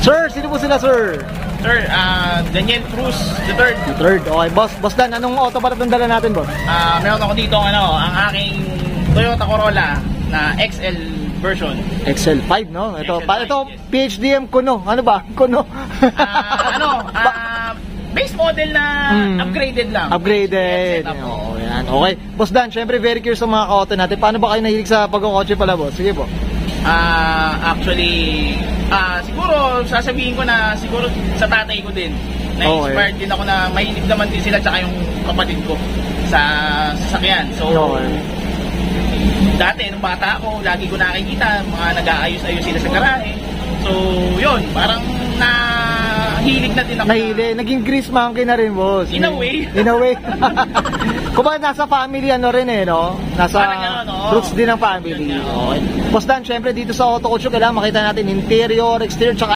Sir, sino po sila, sir? Sir, Daniel Cruz, the third. The third. Okay, boss Dan, anong auto para itong dala natin, boss? Meron ako dito ang aking Toyota Corolla na XL version. XL5, no? Ito, XL5, ito yes. PHDM Kuno. Ano ba? Kuno. Base model na upgraded lang. Upgraded. Oo, yan. Okay. Boss Dan, syempre very curious sa mga auto natin. Paano ba kayo nahilig sa pagkakotse pala, boss? Sige po. Actually, siguro sasabihin ko na siguro sa tatay ko din. Na-inspired din ako na mahilig naman din sila tsaka yung kapatid ko sa sasakyan. So, dati nung bata ako, lagi ko nakikita mga nag-aayos-ayos sila sa garahe. So, yun, parang nahilig na din ako. Nahilig, naging grease monkey na rin, boss. In a way. In a way. Kung ba nasa family ano rin eh, no? Nasa roots din ng family. Okay. Boss Dan, syempre dito sa Auto Coach, kailangan makita natin interior, exterior, tsaka